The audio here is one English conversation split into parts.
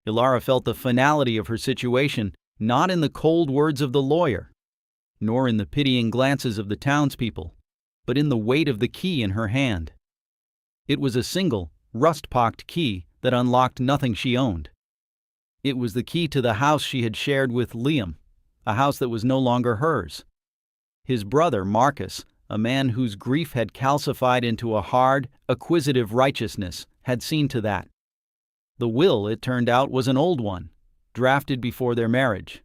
Ilara felt the finality of her situation not in the cold words of the lawyer, nor in the pitying glances of the townspeople, but in the weight of the key in her hand. It was a single, rust-pocked key that unlocked nothing she owned. It was the key to the house she had shared with Liam, a house that was no longer hers. His brother, Marcus, a man whose grief had calcified into a hard, acquisitive righteousness, had seen to that. The will, it turned out, was an old one, drafted before their marriage,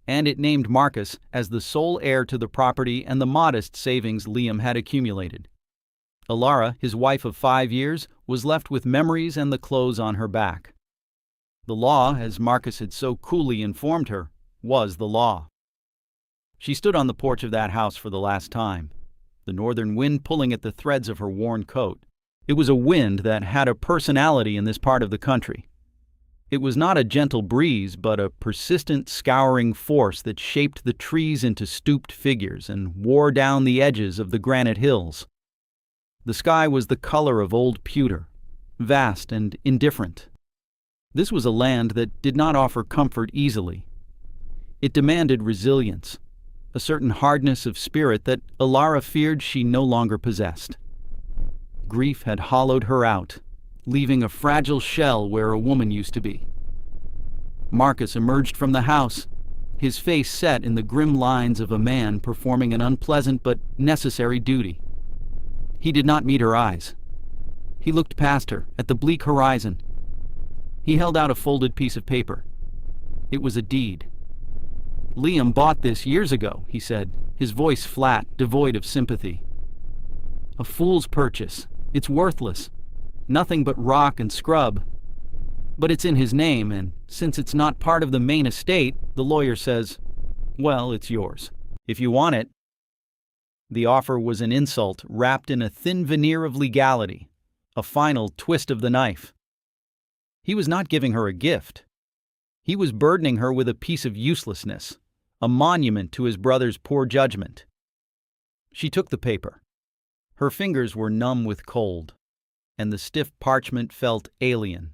and it named Marcus as the sole heir to the property and the modest savings Liam had accumulated. Ilara, his wife of 5 years, was left with memories and the clothes on her back. The law, as Marcus had so coolly informed her, was the law. She stood on the porch of that house for the last time, the northern wind pulling at the threads of her worn coat. It was a wind that had a personality in this part of the country. It was not a gentle breeze, but a persistent, scouring force that shaped the trees into stooped figures and wore down the edges of the granite hills. The sky was the color of old pewter, vast and indifferent. This was a land that did not offer comfort easily. It demanded resilience, a certain hardness of spirit that Ilara feared she no longer possessed. Grief had hollowed her out, leaving a fragile shell where a woman used to be. Marcus emerged from the house, his face set in the grim lines of a man performing an unpleasant but necessary duty. He did not meet her eyes. He looked past her, at the bleak horizon. He held out a folded piece of paper. It was a deed. "Liam bought this years ago," he said, his voice flat, devoid of sympathy. "A fool's purchase. It's worthless. Nothing but rock and scrub. But it's in his name, and since it's not part of the main estate, the lawyer says, well, it's yours, if you want it." The offer was an insult wrapped in a thin veneer of legality, a final twist of the knife. He was not giving her a gift. He was burdening her with a piece of uselessness, a monument to his brother's poor judgment. She took the paper. Her fingers were numb with cold, and the stiff parchment felt alien.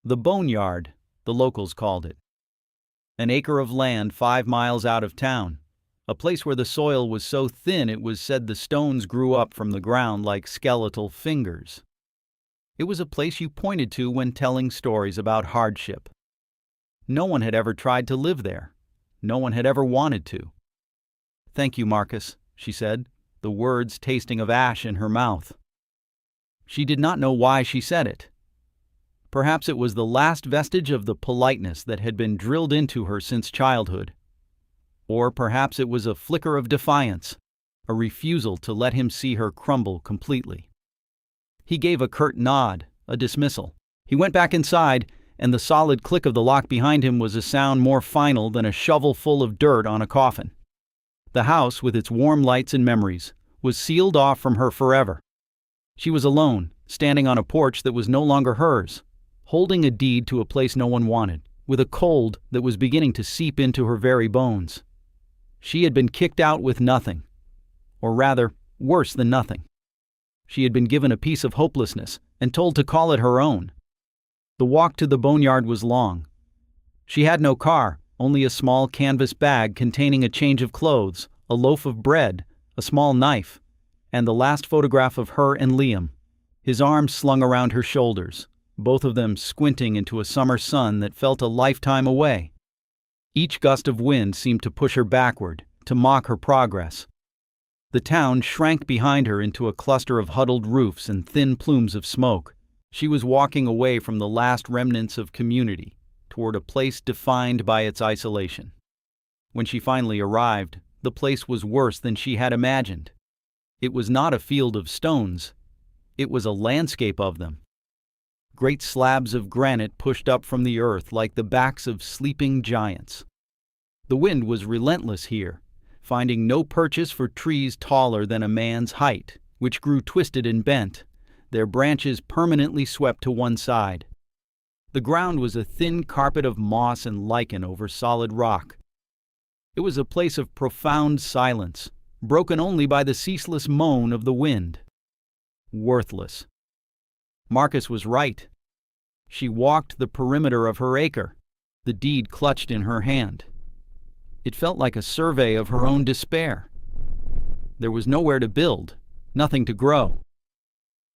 The Boneyard, the locals called it. An acre of land 5 miles out of town, a place where the soil was so thin it was said the stones grew up from the ground like skeletal fingers. It was a place you pointed to when telling stories about hardship. No one had ever tried to live there. No one had ever wanted to. "Thank you, Marcus," she said, the words tasting of ash in her mouth. She did not know why she said it. Perhaps it was the last vestige of the politeness that had been drilled into her since childhood. Or perhaps it was a flicker of defiance, a refusal to let him see her crumble completely. He gave a curt nod, a dismissal. He went back inside, and the solid click of the lock behind him was a sound more final than a shovel full of dirt on a coffin. The house, with its warm lights and memories, was sealed off from her forever. She was alone, standing on a porch that was no longer hers, holding a deed to a place no one wanted, with a cold that was beginning to seep into her very bones. She had been kicked out with nothing, or rather, worse than nothing. She had been given a piece of hopelessness and told to call it her own. The walk to the Boneyard was long. She had no car, only a small canvas bag containing a change of clothes, a loaf of bread, a small knife, and the last photograph of her and Liam, his arms slung around her shoulders, both of them squinting into a summer sun that felt a lifetime away. Each gust of wind seemed to push her backward, to mock her progress. The town shrank behind her into a cluster of huddled roofs and thin plumes of smoke. She was walking away from the last remnants of community, toward a place defined by its isolation. When she finally arrived, the place was worse than she had imagined. It was not a field of stones. It was a landscape of them. Great slabs of granite pushed up from the earth like the backs of sleeping giants. The wind was relentless here, finding no purchase for trees taller than a man's height, which grew twisted and bent, their branches permanently swept to one side. The ground was a thin carpet of moss and lichen over solid rock. It was a place of profound silence, broken only by the ceaseless moan of the wind. Worthless. Marcus was right. She walked the perimeter of her acre, the deed clutched in her hand. It felt like a survey of her own despair. There was nowhere to build, nothing to grow.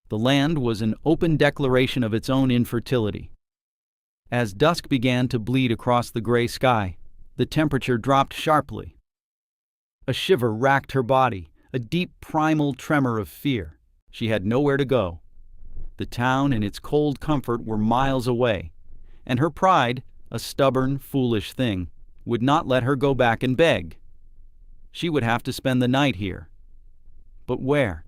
The land was an open declaration of its own infertility. As dusk began to bleed across the gray sky, the temperature dropped sharply. A shiver racked her body, a deep primal tremor of fear. She had nowhere to go. The town and its cold comfort were miles away, and her pride, a stubborn, foolish thing, would not let her go back and beg. She would have to spend the night here. But where?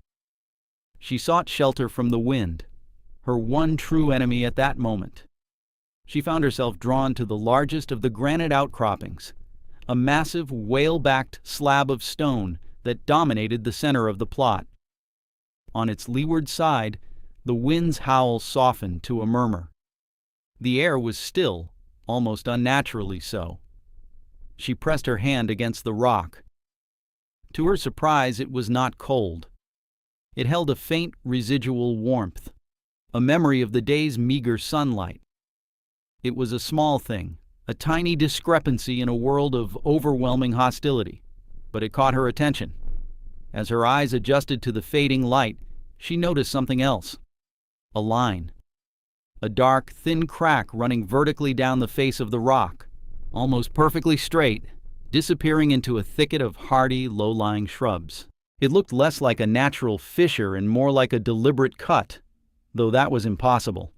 She sought shelter from the wind, her one true enemy at that moment. She found herself drawn to the largest of the granite outcroppings, a massive whale-backed slab of stone that dominated the center of the plot. On its leeward side, the wind's howl softened to a murmur. The air was still, almost unnaturally so. She pressed her hand against the rock. To her surprise, it was not cold. It held a faint residual warmth, a memory of the day's meager sunlight. It was a small thing, a tiny discrepancy in a world of overwhelming hostility, but it caught her attention. As her eyes adjusted to the fading light, she noticed something else. A line. A dark, thin crack running vertically down the face of the rock, almost perfectly straight, disappearing into a thicket of hardy, low-lying shrubs. It looked less like a natural fissure and more like a deliberate cut, though that was impossible.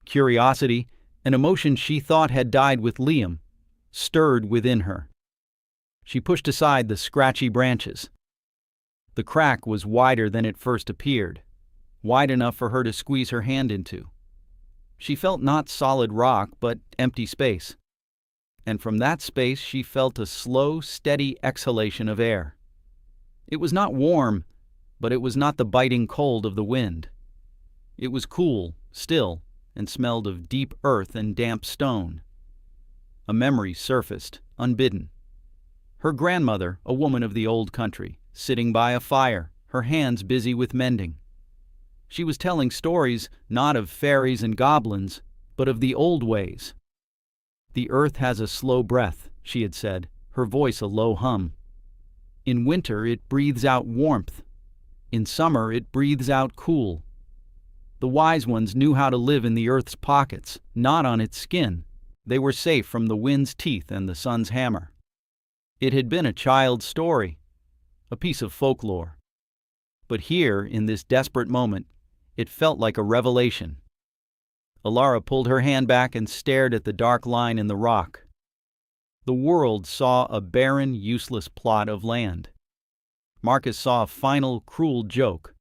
Curiosity, an emotion she thought had died with Liam, stirred within her. She pushed aside the scratchy branches. The crack was wider than it first appeared, wide enough for her to squeeze her hand into. She felt not solid rock, but empty space. And from that space she felt a slow, steady exhalation of air. It was not warm, but it was not the biting cold of the wind. It was cool, still, and smelled of deep earth and damp stone. A memory surfaced, unbidden. Her grandmother, a woman of the old country, sitting by a fire, her hands busy with mending. She was telling stories not of fairies and goblins, but of the old ways. "The earth has a slow breath," she had said, her voice a low hum. "In winter it breathes out warmth. In summer it breathes out cool. The wise ones knew how to live in the earth's pockets, not on its skin. They were safe from the wind's teeth and the sun's hammer." It had been a child's story, a piece of folklore. But here, in this desperate moment, it felt like a revelation. Alara pulled her hand back and stared at the dark line in the rock. The world saw a barren, useless plot of land. Marcus saw a final, cruel joke.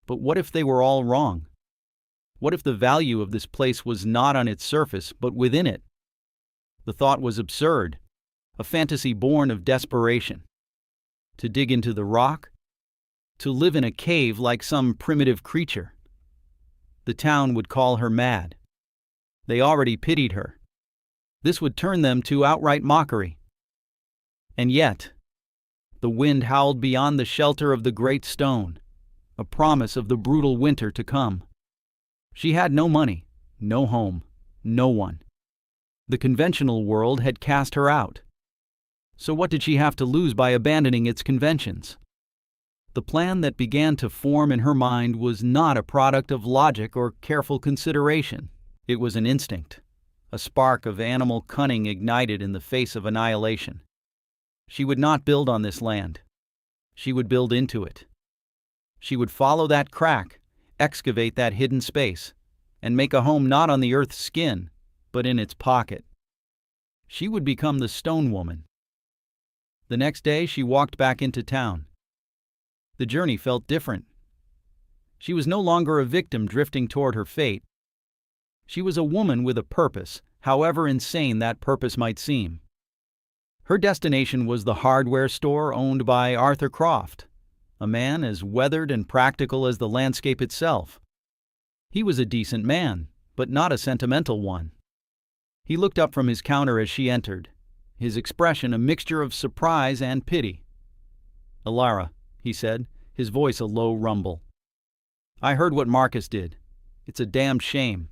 But what if they were all wrong? What if the value of this place was not on its surface, but within it? The thought was absurd, a fantasy born of desperation. To dig into the rock? To live in a cave like some primitive creature? The town would call her mad. They already pitied her. This would turn them to outright mockery. And yet, the wind howled beyond the shelter of the great stone, a promise of the brutal winter to come. She had no money, no home, no one. The conventional world had cast her out. So what did she have to lose by abandoning its conventions? The plan that began to form in her mind was not a product of logic or careful consideration. It was an instinct, a spark of animal cunning ignited in the face of annihilation. She would not build on this land. She would build into it. She would follow that crack, excavate that hidden space, and make a home not on the earth's skin, but in its pocket. She would become the Stone Woman. The next day she walked back into town. The journey felt different. She was no longer a victim drifting toward her fate. She was a woman with a purpose, however insane that purpose might seem. Her destination was the hardware store owned by Arthur Croft, a man as weathered and practical as the landscape itself. He was a decent man, but not a sentimental one. He looked up from his counter as she entered, his expression a mixture of surprise and pity. "Alara," he said, his voice a low rumble. "I heard what Marcus did. It's a damned shame.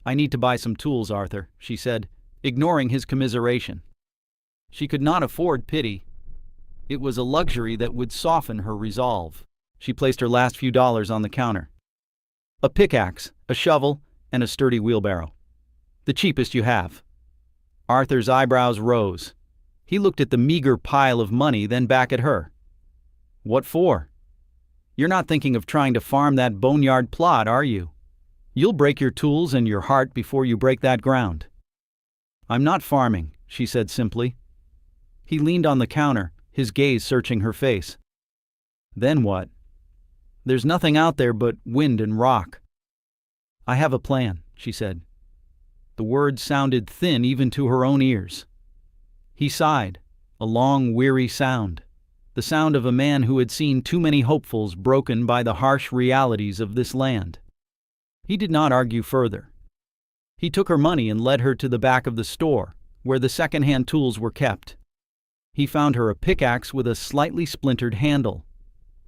"I need to buy some tools, Arthur," she said, ignoring his commiseration. She could not afford pity. It was a luxury that would soften her resolve. She placed her last few dollars on the counter. "A pickaxe, a shovel, and a sturdy wheelbarrow. The cheapest you have." Arthur's eyebrows rose. He looked at the meager pile of money, then back at her. "What for? You're not thinking of trying to farm that boneyard plot, are you? You'll break your tools and your heart before you break that ground." "I'm not farming," she said simply. He leaned on the counter, his gaze searching her face. "Then what?" "There's nothing out there but wind and rock." "I have a plan," she said. The words sounded thin even to her own ears. He sighed, a long, weary sound, the sound of a man who had seen too many hopefuls broken by the harsh realities of this land. He did not argue further. He took her money and led her to the back of the store, where the second-hand tools were kept. He found her a pickaxe with a slightly splintered handle,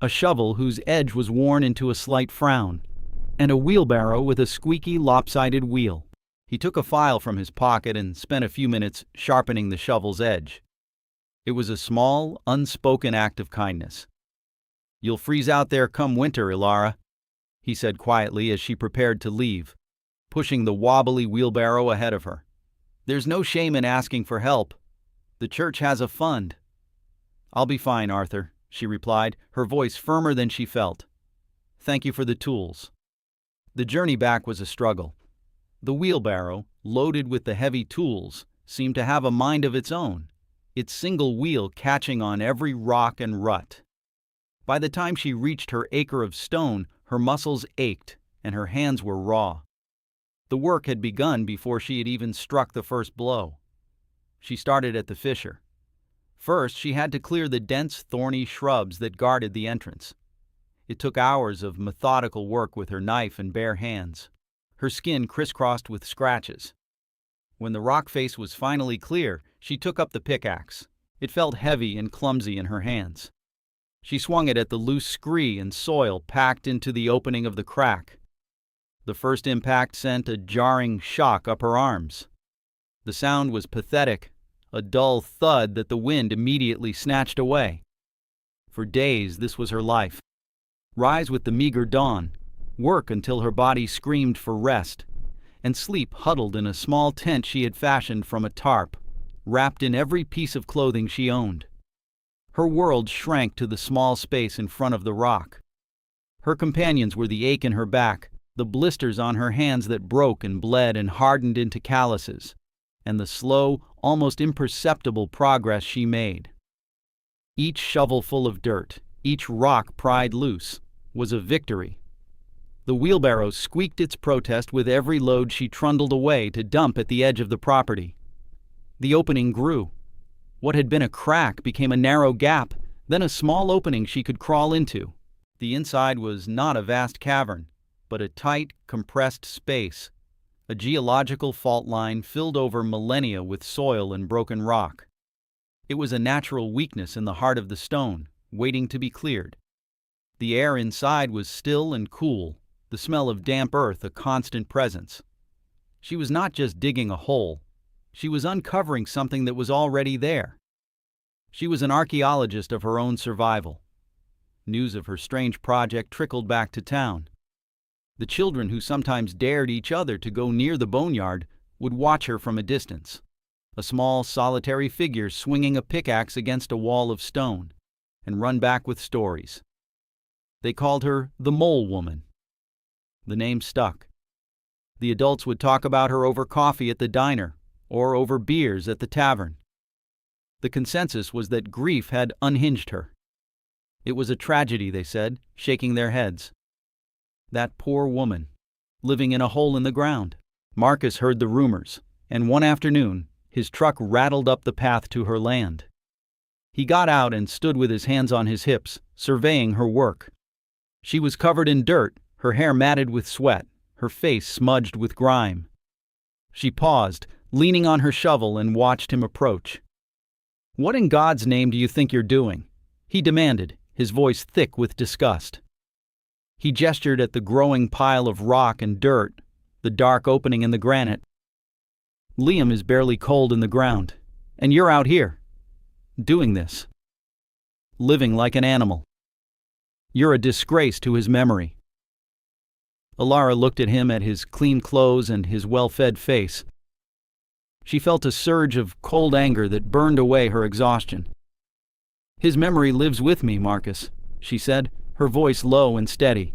a shovel whose edge was worn into a slight frown, and a wheelbarrow with a squeaky, lopsided wheel. He took a file from his pocket and spent a few minutes sharpening the shovel's edge. It was a small, unspoken act of kindness. "You'll freeze out there come winter, Ilara," he said quietly as she prepared to leave, pushing the wobbly wheelbarrow ahead of her. "There's no shame in asking for help. The church has a fund." "I'll be fine, Arthur," she replied, her voice firmer than she felt. "Thank you for the tools." The journey back was a struggle. The wheelbarrow, loaded with the heavy tools, seemed to have a mind of its own, its single wheel catching on every rock and rut. By the time she reached her acre of stone, her muscles ached and her hands were raw. The work had begun before she had even struck the first blow. She started at the fissure. First, she had to clear the dense, thorny shrubs that guarded the entrance. It took hours of methodical work with her knife and bare hands, her skin crisscrossed with scratches. When the rock face was finally clear, she took up the pickaxe. It felt heavy and clumsy in her hands. She swung it at the loose scree and soil packed into the opening of the crack. The first impact sent a jarring shock up her arms. The sound was pathetic, a dull thud that the wind immediately snatched away. For days, this was her life. Rise with the meager dawn, work until her body screamed for rest, and sleep huddled in a small tent she had fashioned from a tarp, wrapped in every piece of clothing she owned. Her world shrank to the small space in front of the rock. Her companions were the ache in her back, the blisters on her hands that broke and bled and hardened into calluses, and the slow, almost imperceptible progress she made. Each shovelful of dirt, each rock pried loose, was a victory. The wheelbarrow squeaked its protest with every load she trundled away to dump at the edge of the property. The opening grew. What had been a crack became a narrow gap, then a small opening she could crawl into. The inside was not a vast cavern, but a tight, compressed space, a geological fault line filled over millennia with soil and broken rock. It was a natural weakness in the heart of the stone, waiting to be cleared. The air inside was still and cool, the smell of damp earth a constant presence. She was not just digging a hole, she was uncovering something that was already there. She was an archaeologist of her own survival. News of her strange project trickled back to town. The children who sometimes dared each other to go near the boneyard would watch her from a distance, a small solitary figure swinging a pickaxe against a wall of stone, and run back with stories. They called her the Mole Woman. The name stuck. The adults would talk about her over coffee at the diner or over beers at the tavern. The consensus was that grief had unhinged her. It was a tragedy, they said, shaking their heads. That poor woman, living in a hole in the ground. Marcus heard the rumors, and one afternoon, his truck rattled up the path to her land. He got out and stood with his hands on his hips, surveying her work. She was covered in dirt, her hair matted with sweat, her face smudged with grime. She paused, leaning on her shovel, and watched him approach. "What in God's name do you think you're doing?" he demanded, his voice thick with disgust. He gestured at the growing pile of rock and dirt, the dark opening in the granite. Liam is barely cold in the ground, and you're out here, doing this, living like an animal. You're a disgrace to his memory. Alara looked at him, at his clean clothes and his well-fed face. She felt a surge of cold anger that burned away her exhaustion. His memory lives with me, Marcus, she said, her voice low and steady.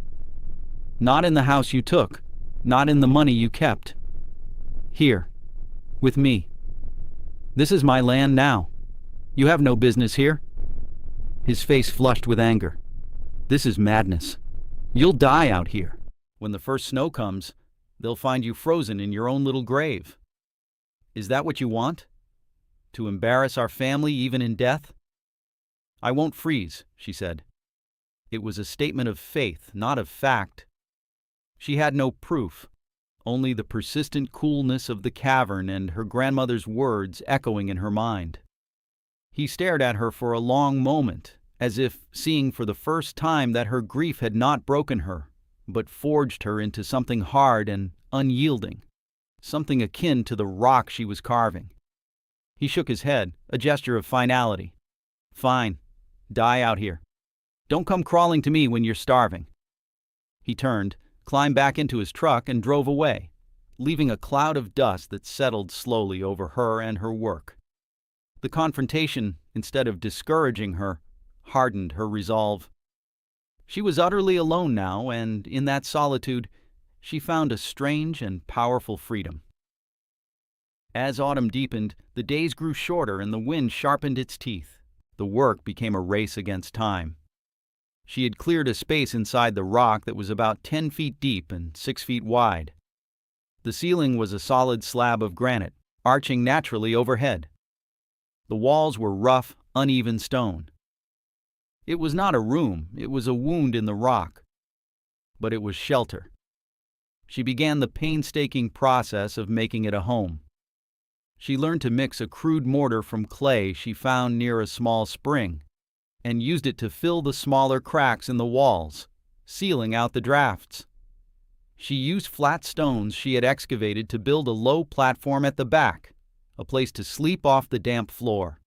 Not in the house you took, not in the money you kept. Here, with me. This is my land now. You have no business here. His face flushed with anger. This is madness. You'll die out here. When the first snow comes, they'll find you frozen in your own little grave. Is that what you want? To embarrass our family even in death? I won't freeze, she said. It was a statement of faith, not of fact. She had no proof, only the persistent coolness of the cavern and her grandmother's words echoing in her mind. He stared at her for a long moment, as if seeing for the first time that her grief had not broken her, but forged her into something hard and unyielding, something akin to the rock she was carving. He shook his head, a gesture of finality. Fine, die out here. Don't come crawling to me when you're starving. He turned, climbed back into his truck, and drove away, leaving a cloud of dust that settled slowly over her and her work. The confrontation, instead of discouraging her, hardened her resolve. She was utterly alone now, and in that solitude, she found a strange and powerful freedom. As autumn deepened, the days grew shorter and the wind sharpened its teeth. The work became a race against time. She had cleared a space inside the rock that was about 10 feet deep and 6 feet wide. The ceiling was a solid slab of granite, arching naturally overhead. The walls were rough, uneven stone. It was not a room, it was a wound in the rock. But it was shelter. She began the painstaking process of making it a home. She learned to mix a crude mortar from clay she found near a small spring, and used it to fill the smaller cracks in the walls, sealing out the drafts. She used flat stones she had excavated to build a low platform at the back, a place to sleep off the damp floor.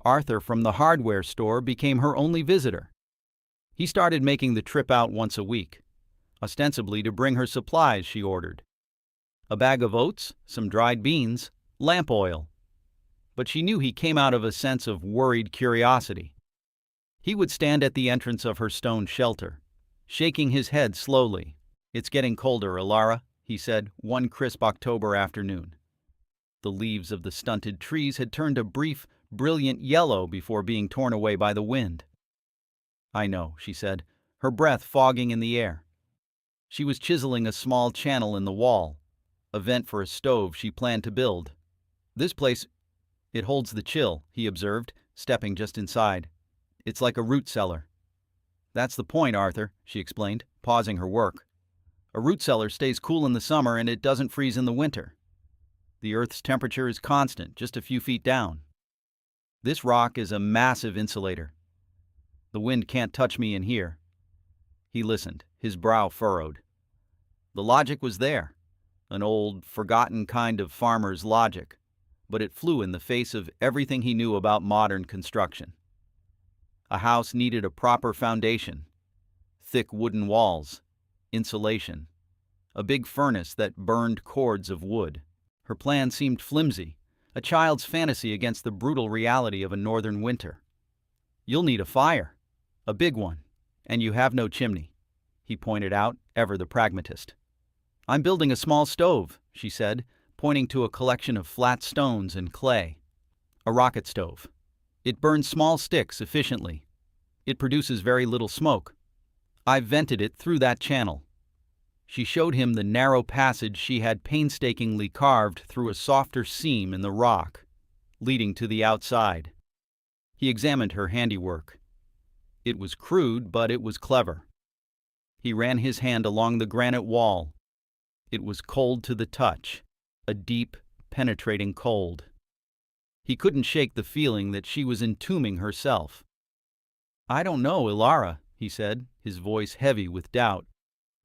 Arthur from the hardware store became her only visitor. He started making the trip out once a week, ostensibly to bring her supplies she ordered. A bag of oats, some dried beans, lamp oil. But she knew he came out of a sense of worried curiosity. He would stand at the entrance of her stone shelter, shaking his head slowly. It's getting colder, Alara, he said one crisp October afternoon. The leaves of the stunted trees had turned a brief, brilliant yellow before being torn away by the wind. I know, she said, her breath fogging in the air. She was chiseling a small channel in the wall, a vent for a stove she planned to build. This place, it holds the chill, he observed, stepping just inside. It's like a root cellar. That's the point, Arthur, she explained, pausing her work. A root cellar stays cool in the summer and it doesn't freeze in the winter. The Earth's temperature is constant, just a few feet down. This rock is a massive insulator. The wind can't touch me in here. He listened, his brow furrowed. The logic was there, an old, forgotten kind of farmer's logic, but it flew in the face of everything he knew about modern construction. A house needed a proper foundation, thick wooden walls, insulation, a big furnace that burned cords of wood. Her plan seemed flimsy, a child's fantasy against the brutal reality of a northern winter. You'll need a fire, a big one, and you have no chimney, he pointed out, ever the pragmatist. I'm building a small stove, she said, pointing to a collection of flat stones and clay. A rocket stove. It burns small sticks efficiently. It produces very little smoke. I've vented it through that channel. She showed him the narrow passage she had painstakingly carved through a softer seam in the rock, leading to the outside. He examined her handiwork. It was crude, but it was clever. He ran his hand along the granite wall. It was cold to the touch, a deep, penetrating cold. He couldn't shake the feeling that she was entombing herself. I don't know, Alara, he said, his voice heavy with doubt.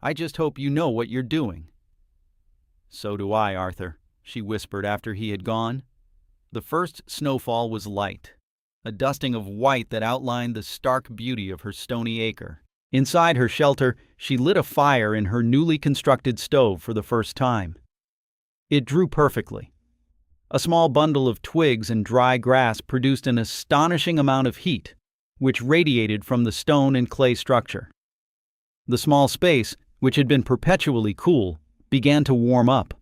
I just hope you know what you're doing. "So do I, Arthur," she whispered after he had gone. The first snowfall was light, a dusting of white that outlined the stark beauty of her stony acre. Inside her shelter, she lit a fire in her newly constructed stove for the first time. It drew perfectly. A small bundle of twigs and dry grass produced an astonishing amount of heat, which radiated from the stone and clay structure. The small space, which had been perpetually cool, began to warm up.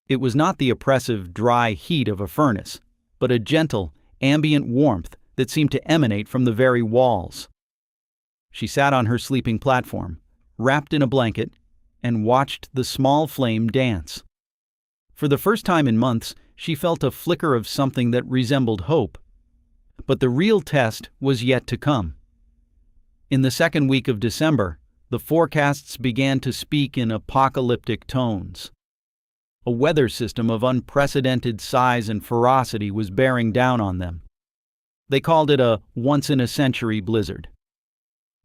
It was not the oppressive, dry heat of a furnace, but a gentle, ambient warmth that seemed to emanate from the very walls. She sat on her sleeping platform, wrapped in a blanket, and watched the small flame dance. For the first time in months, she felt a flicker of something that resembled hope. But the real test was yet to come. In the second week of December, the forecasts began to speak in apocalyptic tones. A weather system of unprecedented size and ferocity was bearing down on them. They called it a once-in-a-century blizzard.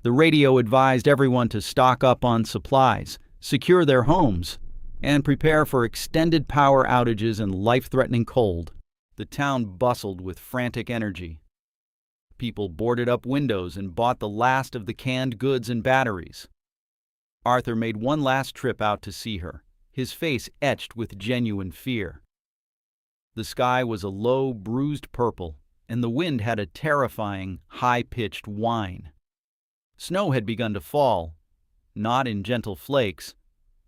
The radio advised everyone to stock up on supplies, secure their homes, and prepare for extended power outages and life-threatening cold. The town bustled with frantic energy. People boarded up windows and bought the last of the canned goods and batteries. Arthur made one last trip out to see her, his face etched with genuine fear. The sky was a low, bruised purple, and the wind had a terrifying, high-pitched whine. Snow had begun to fall, not in gentle flakes,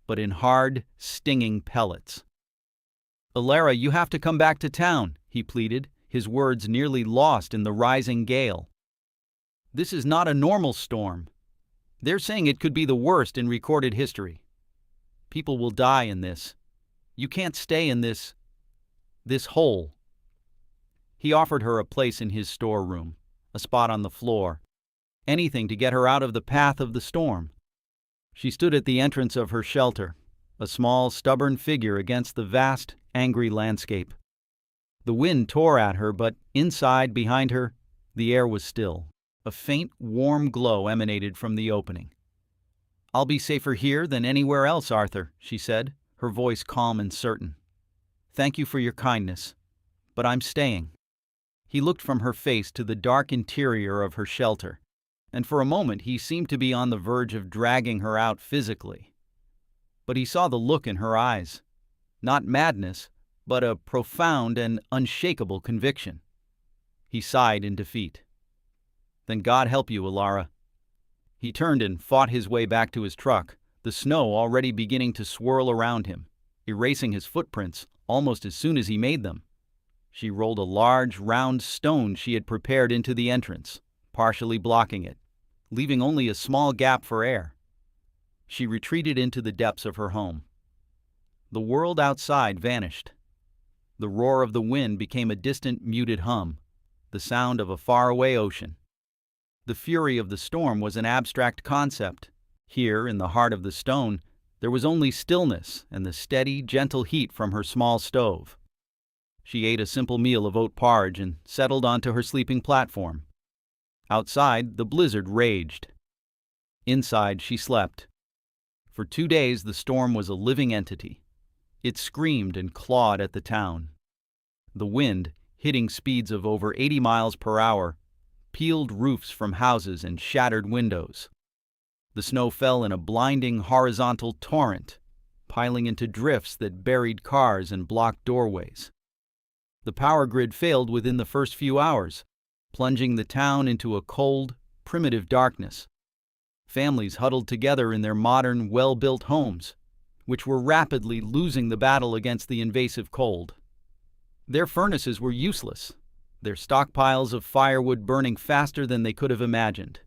but in hard, stinging pellets. "Alara, you have to come back to town," he pleaded, his words nearly lost in the rising gale. "This is not a normal storm. They're saying it could be the worst in recorded history. People will die in this. You can't stay in this hole." He offered her a place in his storeroom, a spot on the floor, anything to get her out of the path of the storm. She stood at the entrance of her shelter, a small, stubborn figure against the vast, angry landscape. The wind tore at her, but inside, behind her, the air was still. A faint, warm glow emanated from the opening. "I'll be safer here than anywhere else, Arthur," she said, her voice calm and certain. "Thank you for your kindness, but I'm staying." He looked from her face to the dark interior of her shelter, and for a moment he seemed to be on the verge of dragging her out physically. But he saw the look in her eyes, not madness, but a profound and unshakable conviction. He sighed in defeat. "Then God help you, Alara." He turned and fought his way back to his truck, the snow already beginning to swirl around him, erasing his footprints almost as soon as he made them. She rolled a large, round stone she had prepared into the entrance, partially blocking it, leaving only a small gap for air. She retreated into the depths of her home. The world outside vanished. The roar of the wind became a distant, muted hum, the sound of a faraway ocean. The fury of the storm was an abstract concept. Here, in the heart of the stone, there was only stillness and the steady, gentle heat from her small stove. She ate a simple meal of oat porridge and settled onto her sleeping platform. Outside, the blizzard raged. Inside, she slept. For 2 days, the storm was a living entity. It screamed and clawed at the town. The wind, hitting speeds of over 80 miles per hour, peeled roofs from houses and shattered windows. The snow fell in a blinding horizontal torrent, piling into drifts that buried cars and blocked doorways. The power grid failed within the first few hours, plunging the town into a cold, primitive darkness. Families huddled together in their modern, well-built homes, which were rapidly losing the battle against the invasive cold. Their furnaces were useless, their stockpiles of firewood burning faster than they could have imagined.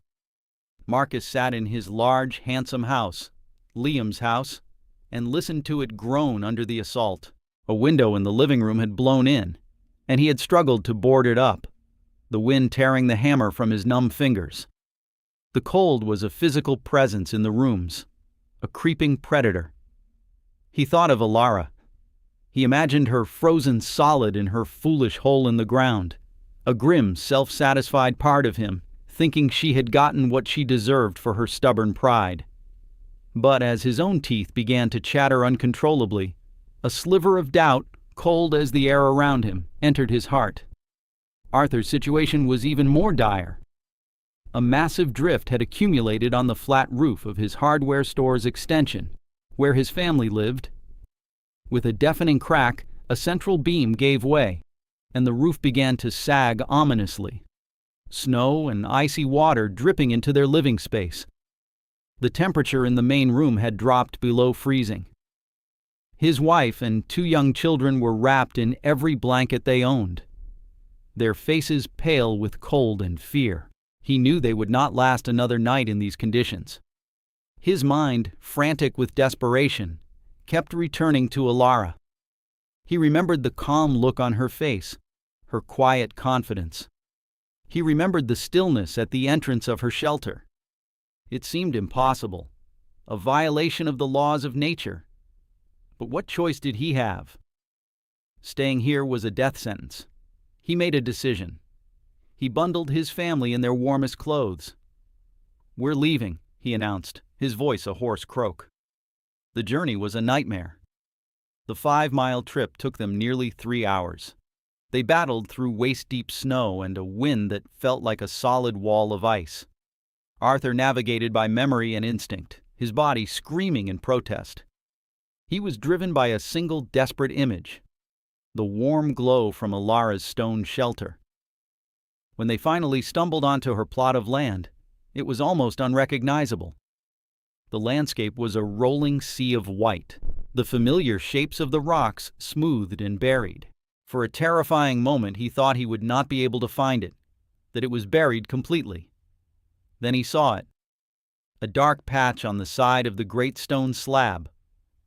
Marcus sat in his large, handsome house, Liam's house, and listened to it groan under the assault. A window in the living room had blown in, and he had struggled to board it up, the wind tearing the hammer from his numb fingers. The cold was a physical presence in the rooms, a creeping predator. He thought of Alara. He imagined her frozen solid in her foolish hole in the ground, a grim, self-satisfied part of him, thinking she had gotten what she deserved for her stubborn pride. But as his own teeth began to chatter uncontrollably, A sliver of doubt, cold as the air around him, entered his heart. Arthur's situation was even more dire. A massive drift had accumulated on the flat roof of his hardware store's extension, where his family lived. With a deafening crack, a central beam gave way, and the roof began to sag ominously, snow and icy water dripping into their living space. The temperature in the main room had dropped below freezing. His wife and 2 young children were wrapped in every blanket they owned, their faces pale with cold and fear. He knew they would not last another night in these conditions. His mind, frantic with desperation, kept returning to Alara. He remembered the calm look on her face, her quiet confidence. He remembered the stillness at the entrance of her shelter. It seemed impossible, a violation of the laws of nature. But what choice did he have? Staying here was a death sentence. He made a decision. He bundled his family in their warmest clothes. "We're leaving," he announced, his voice a hoarse croak. The journey was a nightmare. The 5-mile trip took them nearly 3 hours. They battled through waist-deep snow and a wind that felt like a solid wall of ice. Arthur navigated by memory and instinct, his body screaming in protest. He was driven by a single desperate image: the warm glow from Alara's stone shelter. When they finally stumbled onto her plot of land, it was almost unrecognizable. The landscape was a rolling sea of white, the familiar shapes of the rocks smoothed and buried. For a terrifying moment he thought he would not be able to find it, that it was buried completely. Then he saw it, a dark patch on the side of the great stone slab,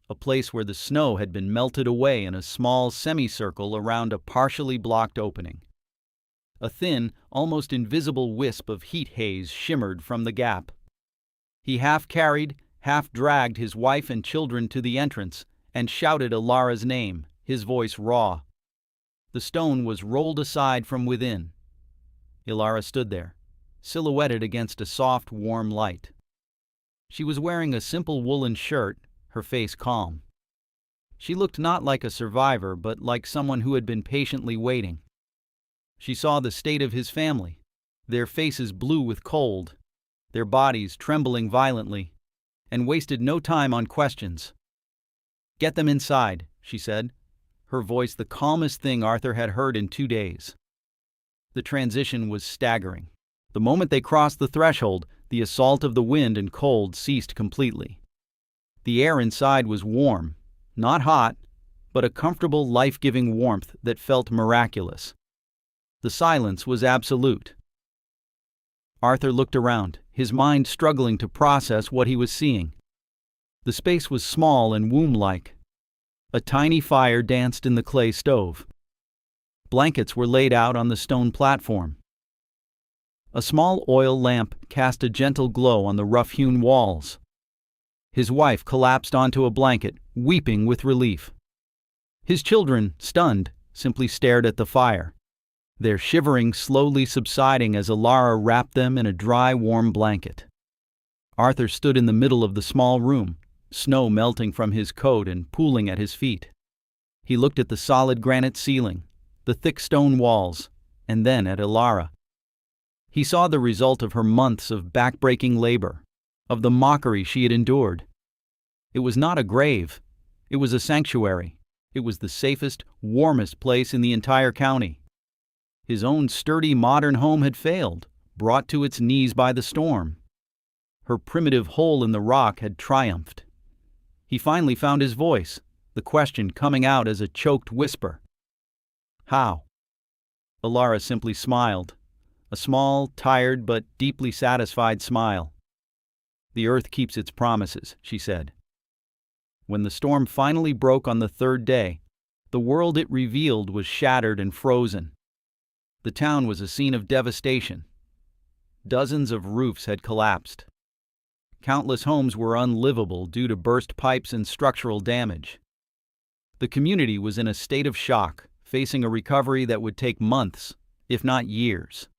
a place where the snow had been melted away in a small semicircle around a partially blocked opening. A thin, almost invisible wisp of heat haze shimmered from the gap. He half carried, half dragged his wife and children to the entrance and shouted Alara's name, his voice raw. The stone was rolled aside from within. Alara stood there, silhouetted against a soft, warm light. She was wearing a simple woolen shirt, her face calm. She looked not like a survivor, but like someone who had been patiently waiting. She saw the state of his family, their faces blue with cold, their bodies trembling violently, and wasted no time on questions. "Get them inside," she said, her voice the calmest thing Arthur had heard in 2 days. The transition was staggering. The moment they crossed the threshold, the assault of the wind and cold ceased completely. The air inside was warm, not hot, but a comfortable, life-giving warmth that felt miraculous. The silence was absolute. Arthur looked around, his mind struggling to process what he was seeing. The space was small and womb-like. A tiny fire danced in the clay stove. Blankets were laid out on the stone platform. A small oil lamp cast a gentle glow on the rough-hewn walls. His wife collapsed onto a blanket, weeping with relief. His children, stunned, simply stared at the fire, their shivering slowly subsiding as Alara wrapped them in a dry, warm blanket. Arthur stood in the middle of the small room, snow melting from his coat and pooling at his feet. He looked at the solid granite ceiling, the thick stone walls, and then at Alara. He saw the result of her months of back-breaking labor, of the mockery she had endured. It was not a grave. It was a sanctuary. It was the safest, warmest place in the entire county. His own sturdy modern home had failed, brought to its knees by the storm. Her primitive hole in the rock had triumphed. He finally found his voice, the question coming out as a choked whisper. "How?" Alara simply smiled, a small, tired but deeply satisfied smile. "The earth keeps its promises," she said. When the storm finally broke on the 3rd day, the world it revealed was shattered and frozen. The town was a scene of devastation. Dozens of roofs had collapsed. Countless homes were unlivable due to burst pipes and structural damage. The community was in a state of shock, facing a recovery that would take months, if not years.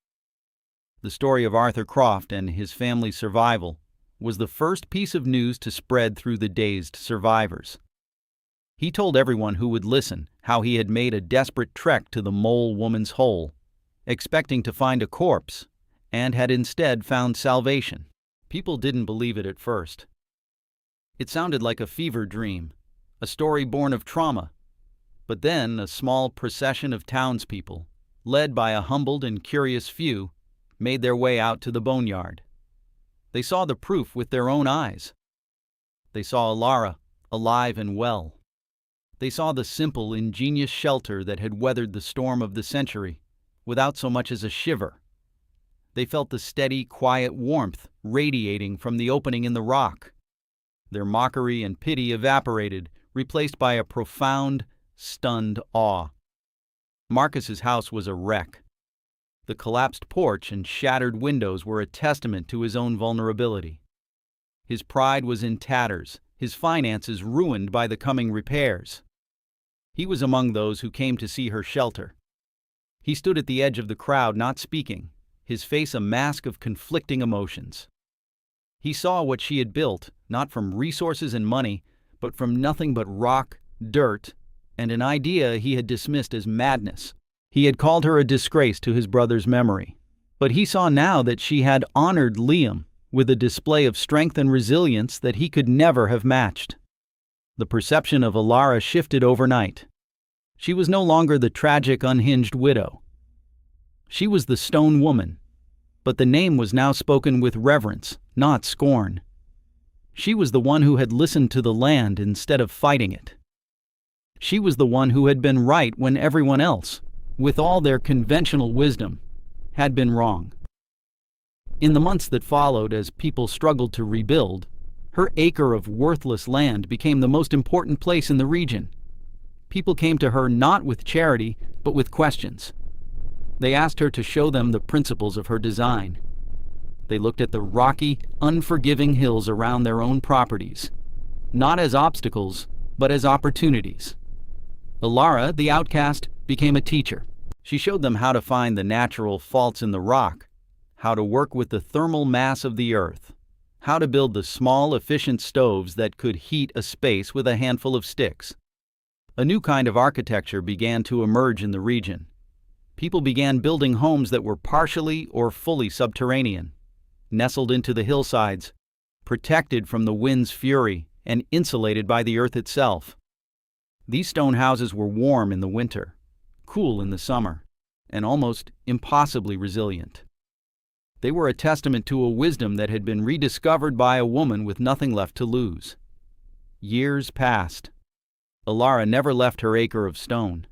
The story of Arthur Croft and his family's survival was the first piece of news to spread through the dazed survivors. He told everyone who would listen how he had made a desperate trek to the mole woman's hole, expecting to find a corpse, and had instead found salvation. People didn't believe it at first. It sounded like a fever dream, a story born of trauma. But then a small procession of townspeople, led by a humbled and curious few, made their way out to the boneyard. They saw the proof with their own eyes. They saw Alara, alive and well. They saw the simple, ingenious shelter that had weathered the storm of the century, without so much as a shiver. They felt the steady, quiet warmth radiating from the opening in the rock. Their mockery and pity evaporated, replaced by a profound, stunned awe. Marcus's house was a wreck. The collapsed porch and shattered windows were a testament to his own vulnerability. His pride was in tatters, his finances ruined by the coming repairs. He was among those who came to see her shelter. He stood at the edge of the crowd, not speaking, his face a mask of conflicting emotions. He saw what she had built, not from resources and money, but from nothing but rock, dirt, and an idea he had dismissed as madness. He had called her a disgrace to his brother's memory. But he saw now that she had honored Liam with a display of strength and resilience that he could never have matched. The perception of Alara shifted overnight. She was no longer the tragic, unhinged widow. She was the stone woman, but the name was now spoken with reverence, not scorn. She was the one who had listened to the land instead of fighting it. She was the one who had been right when everyone else, with all their conventional wisdom, had been wrong. In the months that followed, as people struggled to rebuild, her acre of worthless land became the most important place in the region. People came to her not with charity, but with questions. They asked her to show them the principles of her design. They looked at the rocky, unforgiving hills around their own properties, not as obstacles, but as opportunities. Alara, the outcast, became a teacher. She showed them how to find the natural faults in the rock, how to work with the thermal mass of the earth, how to build the small, efficient stoves that could heat a space with a handful of sticks. A new kind of architecture began to emerge in the region. People began building homes that were partially or fully subterranean, nestled into the hillsides, protected from the wind's fury, and insulated by the earth itself. These stone houses were warm in the winter, cool in the summer, and almost impossibly resilient. They were a testament to a wisdom that had been rediscovered by a woman with nothing left to lose. Years passed. Alara never left her acre of stone.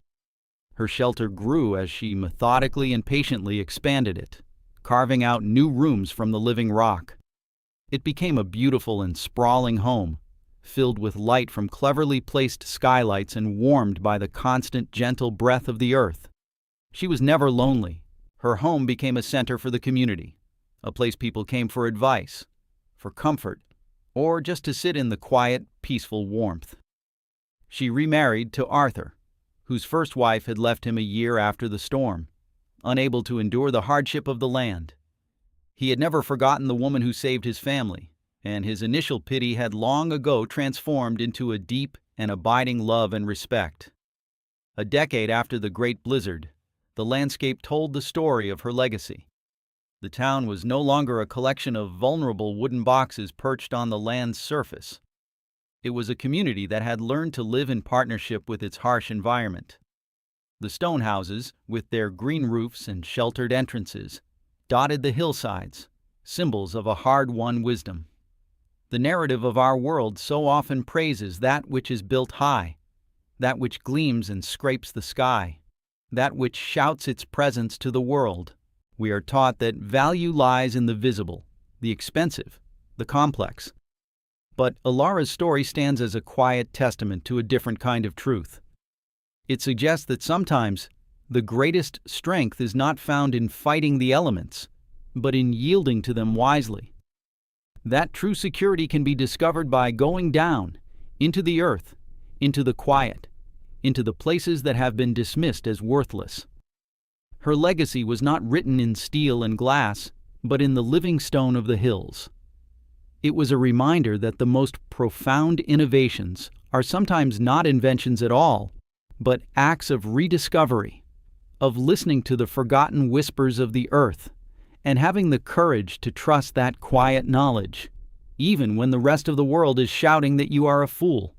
Her shelter grew as she methodically and patiently expanded it, carving out new rooms from the living rock. It became a beautiful and sprawling home, filled with light from cleverly placed skylights and warmed by the constant, gentle breath of the earth. She was never lonely. Her home became a center for the community, a place people came for advice, for comfort, or just to sit in the quiet, peaceful warmth. She remarried to Arthur, whose first wife had left him a year after the storm, unable to endure the hardship of the land. He had never forgotten the woman who saved his family, and his initial pity had long ago transformed into a deep and abiding love and respect. A decade after the Great Blizzard, the landscape told the story of her legacy. The town was no longer a collection of vulnerable wooden boxes perched on the land's surface. It was a community that had learned to live in partnership with its harsh environment. The stone houses, with their green roofs and sheltered entrances, dotted the hillsides, symbols of a hard-won wisdom. The narrative of our world so often praises that which is built high, that which gleams and scrapes the sky, that which shouts its presence to the world. We are taught that value lies in the visible, the expensive, the complex. But Alara's story stands as a quiet testament to a different kind of truth. It suggests that sometimes the greatest strength is not found in fighting the elements, but in yielding to them wisely. That true security can be discovered by going down into the earth, into the quiet, into the places that have been dismissed as worthless. Her legacy was not written in steel and glass, but in the living stone of the hills. It was a reminder that the most profound innovations are sometimes not inventions at all, but acts of rediscovery, of listening to the forgotten whispers of the earth, and having the courage to trust that quiet knowledge, even when the rest of the world is shouting that you are a fool.